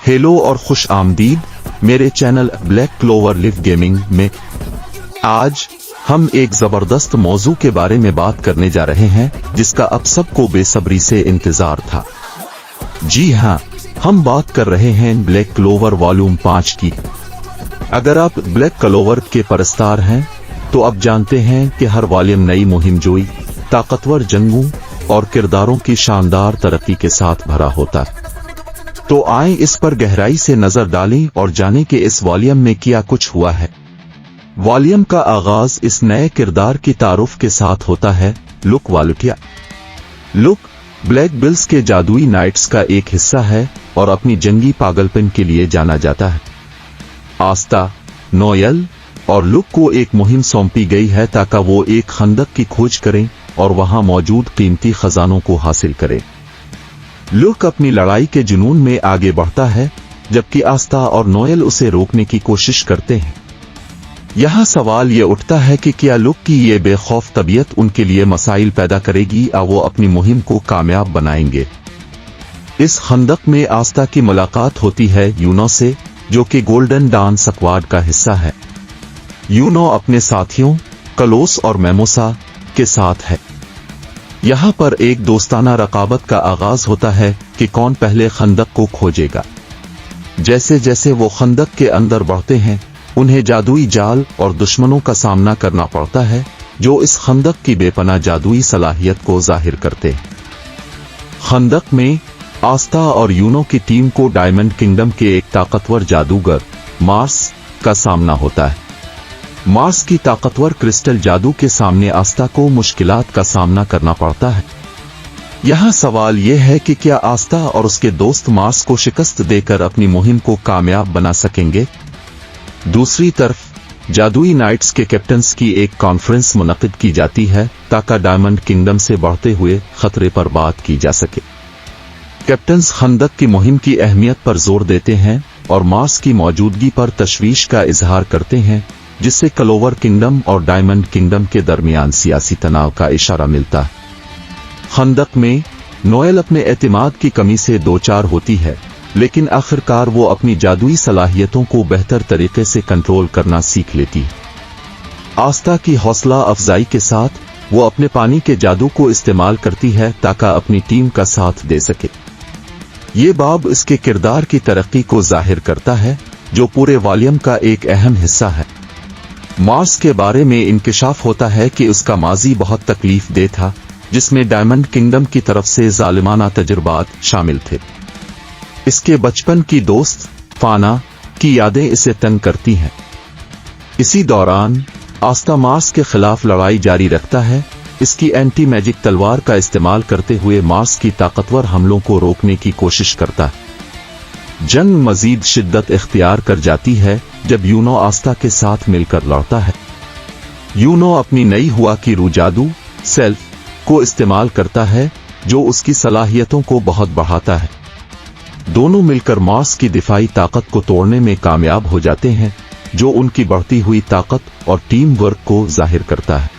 Hello और खुश आमदीद मेरे channel black clover live gaming में। आज हम एक जबरदस्त मौजू के बारे में बात करने जा रहे हैं जिसका अब सबको बेसब्री से इंतजार था। जी हाँ, हम बात कर रहे हैं ब्लैक क्लोवर वॉल्यूम 5 की। अगर आप ब्लैक क्लोवर के परस्तार हैं तो अब जानते हैं कि हर वॉल्यूम नई मुहिमजोई, ताकतवर जंगों और किरदारों की शानदार तरक्की के साथ भरा होता है। तो आए इस पर गहराई से नजर डालें और जानें कि इस वॉल्यूम में क्या कुछ हुआ है। वॉल्यूम का आगाज इस नए किरदार की तारुफ के साथ होता है, लुक वालुटिया। लुक ब्लैक बिल्स के जादुई नाइट्स का एक हिस्सा है और अपनी जंगी पागलपन के लिए जाना जाता है। आस्ता, नोएल और लुक को एक मुहिम सौंपी गई है ताकि वो एक खंदक की खोज करें और वहां मौजूद कीमती खजानों को हासिल करें। लुक अपनी लड़ाई के जुनून में आगे बढ़ता है जबकि आस्ता और नोएल उसे रोकने की कोशिश करते हैं। यहां सवाल ये उठता है कि क्या लुक की ये बेखौफ तबीयत उनके लिए मसाइल पैदा करेगी या वो अपनी मुहिम को कामयाब बनाएंगे। इस खंदक में आस्ता की मुलाकात होती है यूनो से, जो कि गोल्डन डान स्क्वाड का हिस्सा है। यूनो अपने साथियों कलोस और मेमोसा के साथ है। यहां पर एक दोस्ताना रकाबत का आगाज होता है कि कौन पहले खंदक को खोजेगा। जैसे जैसे वो खंदक के अंदर बढ़ते हैं उन्हें जादुई जाल और दुश्मनों का सामना करना पड़ता है जो इस खंदक की बेपनाह जादुई सलाहियत को जाहिर करते हैं। खंदक में आस्ता और यूनो की टीम को डायमंड किंगडम के एक ताकतवर जादूगर मार्स का सामना होता है। मार्स की ताकतवर क्रिस्टल जादू के सामने आस्ता को मुश्किलात का सामना करना पड़ता है। यहां सवाल यह है कि क्या आस्ता और उसके दोस्त मार्स को शिकस्त देकर अपनी मुहिम को कामयाब बना सकेंगे। दूसरी तरफ जादुई नाइट्स के कैप्टन्स की एक कॉन्फ्रेंस मुनक्किद की जाती है ताकि डायमंड किंगडम से बढ़ते हुए खतरे पर बात की जा सके। कैप्टन्स खंदक की मुहिम की अहमियत पर जोर देते हैं और मार्स की मौजूदगी पर तशवीश का इजहार करते हैं, जिससे क्लोवर किंगडम और डायमंड किंगडम के दरमियान सियासी तनाव का इशारा मिलता है। खंदक में नोएल अपने एतमाद की कमी से दो चार होती है, लेकिन आखिरकार वो अपनी जादुई सलाहियतों को बेहतर तरीके से कंट्रोल करना सीख लेती है। आस्था की हौसला अफजाई के साथ वो अपने पानी के जादू को इस्तेमाल करती है ताकि अपनी टीम का साथ दे सके। ये बाब इसके किरदार की तरक्की को जाहिर करता है जो पूरे वॉल्यूम का एक अहम हिस्सा है। मार्स के बारे में इंकिशाफ होता है कि उसका माजी बहुत तकलीफ दे था, जिसमें डायमंड किंगडम की तरफ से जालिमाना तजुर्बात शामिल थे। इसके बचपन की दोस्त फाना की यादें इसे तंग करती हैं। इसी दौरान आस्ता मार्स के खिलाफ लड़ाई जारी रखता है, इसकी एंटी मैजिक तलवार का इस्तेमाल करते हुए मार्स की ताकतवर हमलों को रोकने की कोशिश करता है। जंग मजीद शिद्दत इख्तियार कर जाती है जब यूनो आस्था के साथ मिलकर लड़ता है। यूनो अपनी नई हुआ की रू जादू सेल्फ को इस्तेमाल करता है जो उसकी सलाहियतों को बहुत बढ़ाता है। दोनों मिलकर मार्स की दिफाई ताकत को तोड़ने में कामयाब हो जाते हैं, जो उनकी बढ़ती हुई ताकत और टीम वर्क को जाहिर करता है।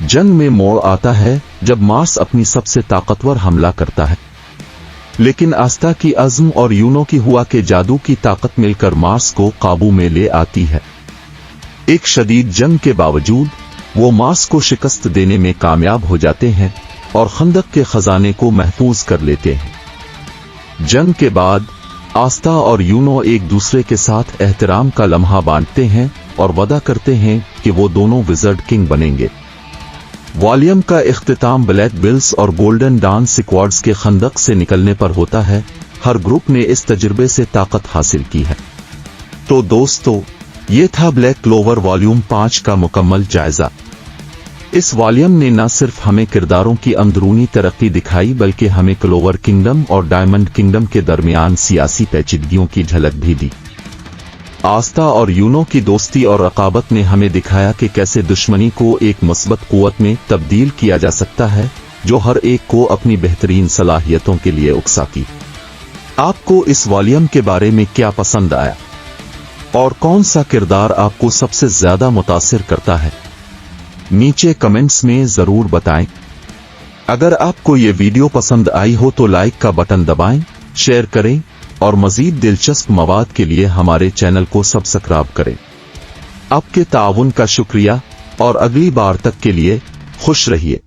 जंग में मोड़ आता है जब मार्स अपनी सबसे ताकतवर हमला करता है, लेकिन आस्था की अज़्म और यूनो की हुआ के जादू की ताकत मिलकर मार्स को काबू में ले आती है। एक शदीद जंग के बावजूद वो मार्स को शिकस्त देने में कामयाब हो जाते हैं और खंदक के खजाने को महफूज कर लेते हैं। जंग के बाद आस्था और यूनो एक दूसरे के साथ एहतराम का लम्हा बांटते हैं और वादा करते हैं कि वो दोनों विज़र्ड किंग बनेंगे। वॉल्यूम का इख्तिताम ब्लैक बिल्स और गोल्डन डान स्क्वाड्स के खंदक से निकलने पर होता है। हर ग्रुप ने इस तजुर्बे से ताकत हासिल की है। तो दोस्तों, ये था ब्लैक क्लोवर वॉल्यूम 5 का मुकम्मल जायजा। इस वॉल्यूम ने न सिर्फ हमें किरदारों की अंदरूनी तरक्की दिखाई बल्कि हमें क्लोवर किंगडम और डायमंड किंगडम के दरमियान सियासी पेचीदगियों की झलक भी दी। आस्था और यूनो की दोस्ती और रकाबत ने हमें दिखाया कि कैसे दुश्मनी को एक मुस्बत कुव्वत में तब्दील किया जा सकता है जो हर एक को अपनी बेहतरीन सलाहियतों के लिए उकसाती। आपको इस वॉल्यूम के बारे में क्या पसंद आया और कौन सा किरदार आपको सबसे ज्यादा मुतासिर करता है, नीचे कमेंट्स में जरूर बताएं। अगर आपको ये वीडियो पसंद आई हो तो लाइक का बटन दबाएं, शेयर करें और मजीद दिलचस्प मवाद के लिए हमारे चैनल को सब्सक्राइब करें। आपके ताउन का शुक्रिया और अगली बार तक के लिए खुश रहिए।